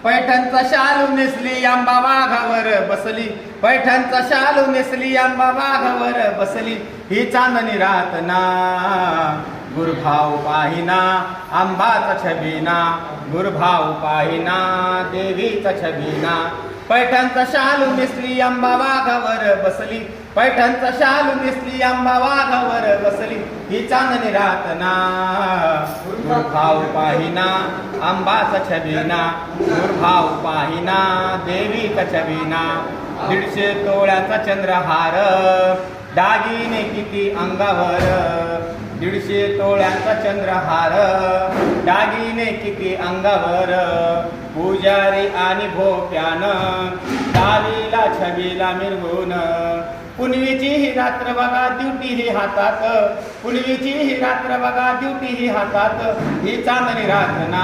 पैठणचा शालू नेसली आंबा वाघावर बसली, पैठणचा शालू नेसली आंबा वाघावर बसली, ही चांदणी रातना गुरुभाव पाहिना आंबाचा छबिना, गुरुभाव पाहिना देवीचा छबिना. पैठणचा शालू नेसली आंबा वाघावर बसली, पैठणचा शालू नेसली आंबा वाघावर बसली, ही चांदणी रातना गुरुभाव पाहिना आंबाचा छबिना, गुरुभाव पाहिना देवीचा छबिना. 150 तोळ्याचा चंद्रहार दागिने किती अंगावर, 150 तोळ्याचा चंद्रहार दागिने किती अंगावर. पुजारी आणि भोप्यानं डालीला छबीला मिरवून, पुनवीची ही रात्र बघा ड्युटी ही हातात, पुनवीची ही रात्र बघा ड्युटी ही हातात, ही चांदणी रातना